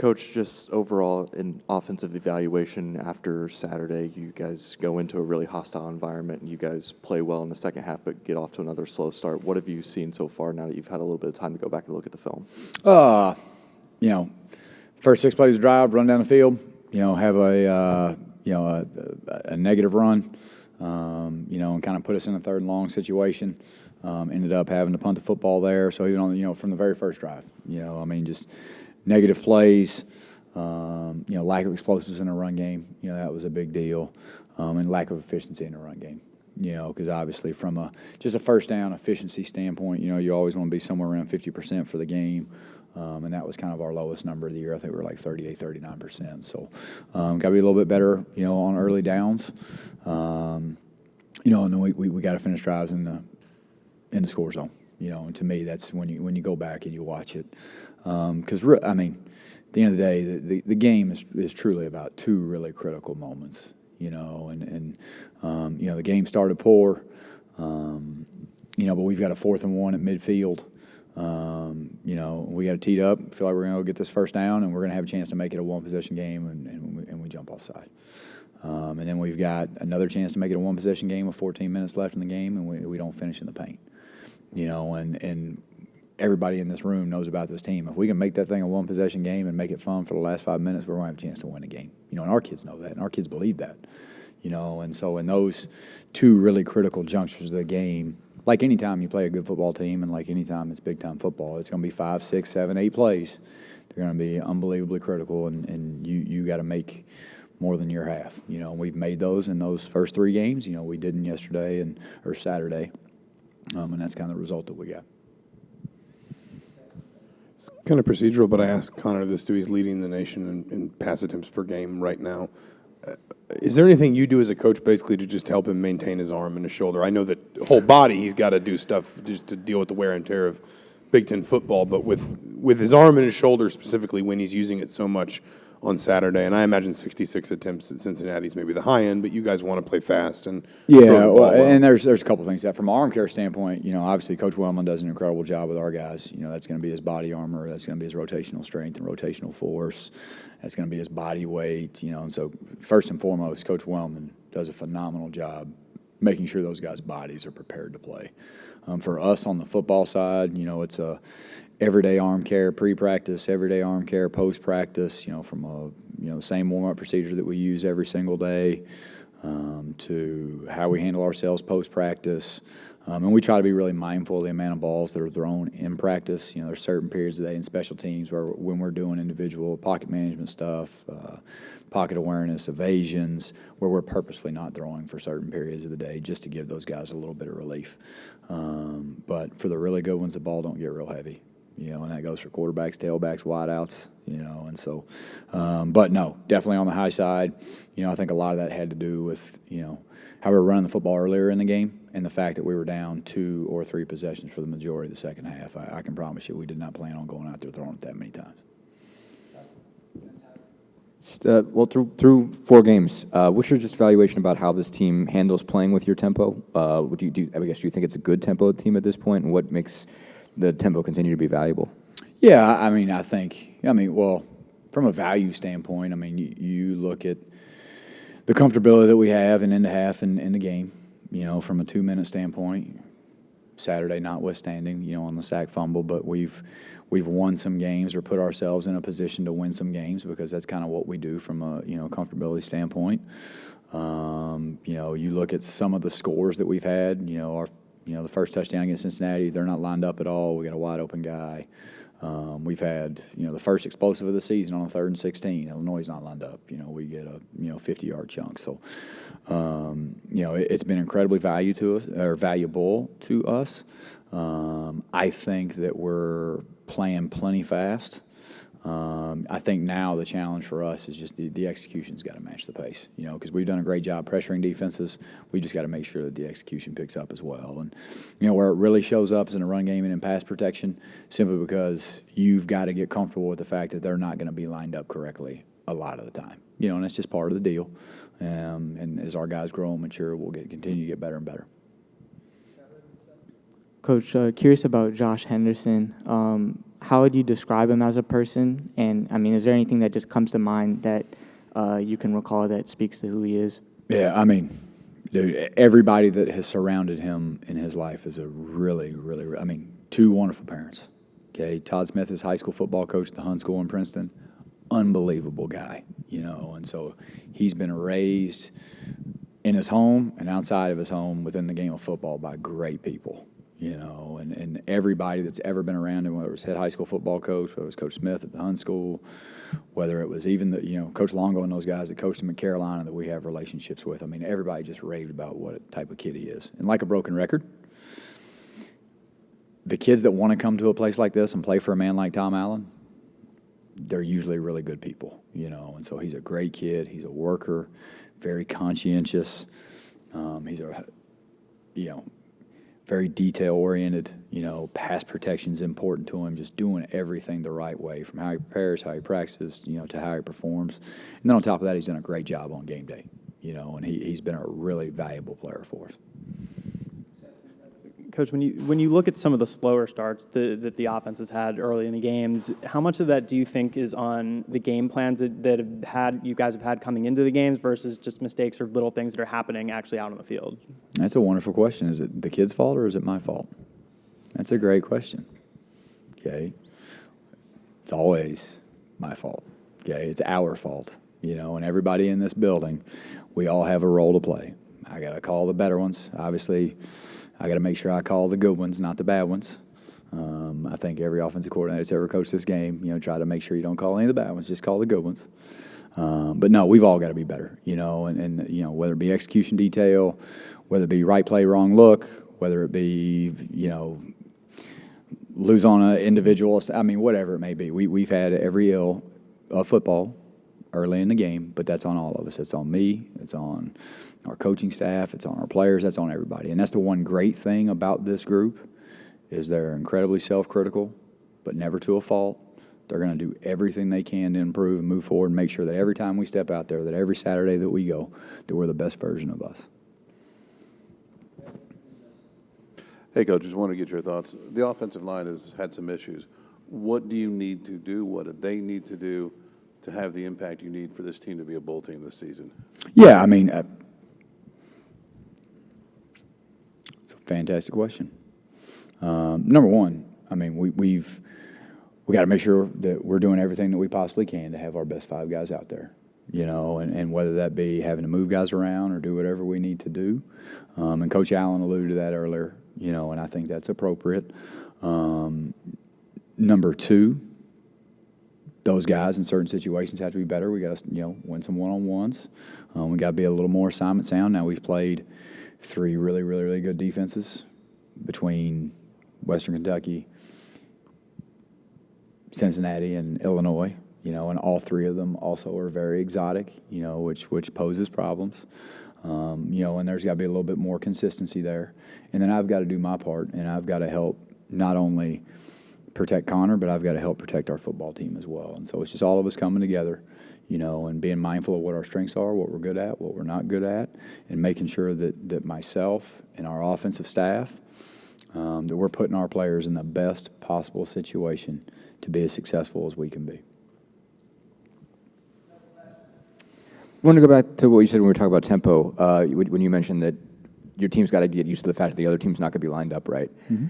Coach, just overall in offensive evaluation after Saturday, you guys go into a really hostile environment and you guys play well in the second half but get off to another slow start. What have you seen so far now that you've had a little bit of time to go back and look at the film? First 6 plays of drive, run down the field, have a negative run, and kind of put us in a third and long situation. Ended up having to punt the football there. So even on, from the very first drive, just negative plays, lack of explosives in the run game, that was a big deal, and lack of efficiency in the run game, because obviously from just a first down efficiency standpoint, you always want to be somewhere around 50% for the game, and that was kind of our lowest number of the year. I think we were like 38, 39%. So got to be a little bit better, on early downs, and then we got to finish drives in the score zone. And to me, that's when you go back and you watch it. Because, at the end of the day, the game is truly about two really critical moments, and the game started poor, but we've got a 4th and 1 at midfield. We got it teed up, feel like we're going to go get this first down, and we're going to have a chance to make it a one-possession game, and we jump offside. And then we've got another chance to make it a one-possession game with 14 minutes left in the game, and we don't finish in the paint. And everybody in this room knows about this team. If we can make that thing a one-possession game and make it fun for the last 5 minutes, we're going to have a chance to win a game. And our kids know that, and our kids believe that. And so in those two really critical junctures of the game, like any time you play a good football team and like any time it's big-time football, it's going to be 5, 6, 7, 8 plays. They're going to be unbelievably critical, and you got to make more than your half. We've made those in those first 3 games. We didn't yesterday or Saturday, and that's kind of the result that we got. It's kind of procedural, but I asked Connor this too. He's leading the nation in pass attempts per game right now. Is there anything you do as a coach basically to just help him maintain his arm and his shoulder? I know that whole body he's got to do stuff just to deal with the wear and tear of Big Ten football, but with his arm and his shoulder specifically when he's using it so much on Saturday, and I imagine 66 attempts at Cincinnati's maybe the high end, but you guys want to play fast and and there's a couple things that from an arm care standpoint, obviously Coach Wellman does an incredible job with our guys. That's going to be his body armor, that's going to be his rotational strength and rotational force, that's going to be his body weight, and so first and foremost, Coach Wellman does a phenomenal job making sure those guys' bodies are prepared to play. For us on the football side, it's a everyday arm care pre-practice, everyday arm care post-practice, from the same warm-up procedure that we use every single day to how we handle ourselves post-practice. And we try to be really mindful of the amount of balls that are thrown in practice. There's certain periods of the day in special teams when we're doing individual pocket management stuff, pocket awareness, evasions, where we're purposefully not throwing for certain periods of the day just to give those guys a little bit of relief. But for the really good ones, the ball don't get real heavy. And that goes for quarterbacks, tailbacks, wideouts, and so, but no, definitely on the high side, I think a lot of that had to do with, how we were running the football earlier in the game and the fact that we were down 2 or 3 possessions for the majority of the second half. I can promise you we did not plan on going out there throwing it that many times. Through 4 games, what's your just evaluation about how this team handles playing with your tempo? Do you think it's a good tempo team at this point, and what makes the tempo continue to be valuable? Yeah, I think, from a value standpoint, you look at the comfortability that we have in the half and in the game, from a 2-minute standpoint, Saturday notwithstanding, on the sack fumble, but we've won some games or put ourselves in a position to win some games because that's kind of what we do from a, comfortability standpoint. You look at some of the scores that we've had, the first touchdown against Cincinnati, they're not lined up at all. We got a wide open guy. We've had, the first explosive of the season on a 3rd and 16. Illinois is not lined up. We get a, 50-yard chunk. So, it's been incredibly valuable to us. I think that we're playing plenty fast. I think now the challenge for us is just the execution's got to match the pace, because we've done a great job pressuring defenses. We just got to make sure that the execution picks up as well. And, where it really shows up is in the run game and in pass protection, simply because you've got to get comfortable with the fact that they're not going to be lined up correctly a lot of the time, and that's just part of the deal. And as our guys grow and mature, we'll continue to get better and better. Coach, curious about Josh Henderson. how would you describe him as a person? And, I mean, is there anything that just comes to mind that you can recall that speaks to who he is? Yeah, I mean, dude, everybody that has surrounded him in his life is a really, really, I mean, two wonderful parents. Okay, Todd Smith is high school football coach at the Hun School in Princeton. Unbelievable guy, you know, and so he's been raised in his home and outside of his home within the game of football by great people, you know, and everybody that's ever been around him, whether it was head high school football coach, whether it was Coach Smith at the Hun School, whether it was even the, you know, Coach Longo and those guys that coached him in Carolina that we have relationships with. I mean, everybody just raved about what type of kid he is. And like a broken record, the kids that want to come to a place like this and play for a man like Tom Allen, they're usually really good people, you know. And so he's a great kid. He's a worker, very conscientious. He's a, you know, very detail-oriented, you know, pass protection's important to him, just doing everything the right way, from how he prepares, how he practices, you know, to how he performs. And then on top of that, he's done a great job on game day, you know, and he's been a really valuable player for us. Coach, when you look at some of the slower starts that the offense has had early in the games, how much of that do you think is on the game plans that you guys have had coming into the games versus just mistakes or little things that are happening actually out on the field? That's a wonderful question. Is it the kid's fault or is it my fault? That's a great question. Okay. It's always my fault. Okay. It's our fault, you know, and everybody in this building, we all have a role to play. I got to call the better ones. Obviously, I got to make sure I call the good ones, not the bad ones. I think every offensive coordinator that's ever coached this game, you know, try to make sure you don't call any of the bad ones, just call the good ones. But no, we've all got to be better, you know, and you know, whether it be execution detail, whether it be right play, wrong look, whether it be, you know, lose on an individual, I mean, whatever it may be. We've had every ill of football early in the game, but that's on all of us. It's on me. It's on our coaching staff. It's on our players. That's on everybody. And that's the one great thing about this group is they're incredibly self-critical, but never to a fault. They're going to do everything they can to improve and move forward and make sure that every time we step out there, that every Saturday that we go, that we're the best version of us. Hey, Coach, just want to get your thoughts. The offensive line has had some issues. What do you need to do? What do they need to do to have the impact you need for this team to be a bowl team this season? Yeah, I mean, it's a fantastic question. Number one, I mean, we got to make sure that we're doing everything that we possibly can to have our best five guys out there, you know, and whether that be having to move guys around or do whatever we need to do. And Coach Allen alluded to that earlier, you know, and I think that's appropriate. Number two, those guys in certain situations have to be better. We got to, you know, win some one-on-ones. We got to be a little more assignment sound. Now we've played three really, really, really good defenses between Western Kentucky, Cincinnati, and Illinois, you know, and all three of them also are very exotic, you know, which poses problems. You know, and there's got to be a little bit more consistency there. And then I've got to do my part, and I've got to help not only protect Connor, but I've got to help protect our football team as well. And so it's just all of us coming together, you know, and being mindful of what our strengths are, what we're good at, what we're not good at, and making sure that myself and our offensive staff, that we're putting our players in the best possible situation to be as successful as we can be. I want to go back to what you said when we were talking about tempo, when you mentioned that your team's got to get used to the fact that the other team's not going to be lined up right. Mm-hmm.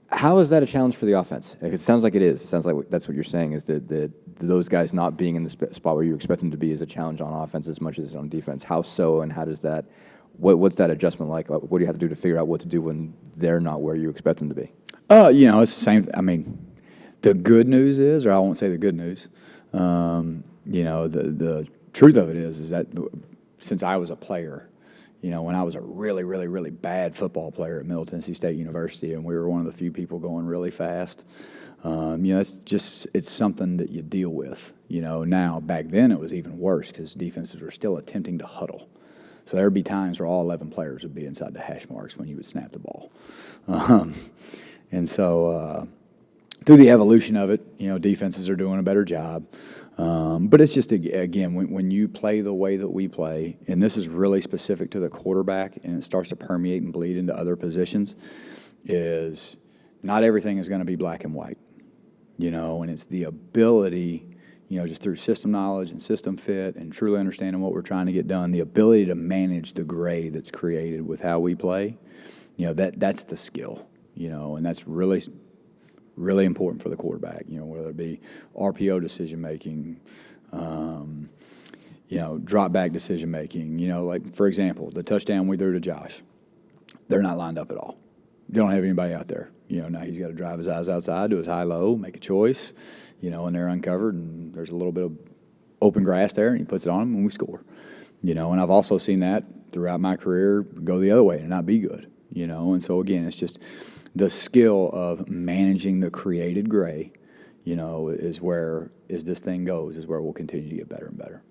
How is that a challenge for the offense? It sounds like it is. It sounds like that's what you're saying, is that those guys not being in the spot where you expect them to be is a challenge on offense as much as on defense. How so, and how does that – what's that adjustment like? What do you have to do to figure out what to do when they're not where you expect them to be? You know, it's the same – I mean, the good news is, or I won't say the good news, you know, the truth of it is that since I was a player – you know, when I was a really, really, really bad football player at Middle Tennessee State University, and we were one of the few people going really fast, you know, it's something that you deal with. You know, now, back then it was even worse because defenses were still attempting to huddle. So there would be times where all 11 players would be inside the hash marks when you would snap the ball. And so through the evolution of it, you know, defenses are doing a better job. But it's just, again, when you play the way that we play, and this is really specific to the quarterback, and it starts to permeate and bleed into other positions, is not everything is going to be black and white. and it's the ability, just through system knowledge and system fit and truly understanding what we're trying to get done, the ability to manage the gray that's created with how we play, that's the skill, and that's really, really important for the quarterback, whether it be RPO decision-making, drop back decision-making, like, for example, the touchdown we threw to Josh, they're not lined up at all. They don't have anybody out there. Now he's got to drive his eyes outside to his high-low, make a choice, and they're uncovered, and there's a little bit of open grass there, and he puts it on them, and we score. And I've also seen that throughout my career go the other way and not be good, And so, again, it's just the skill of managing the created gray, is where, as this thing goes, is where we'll continue to get better and better.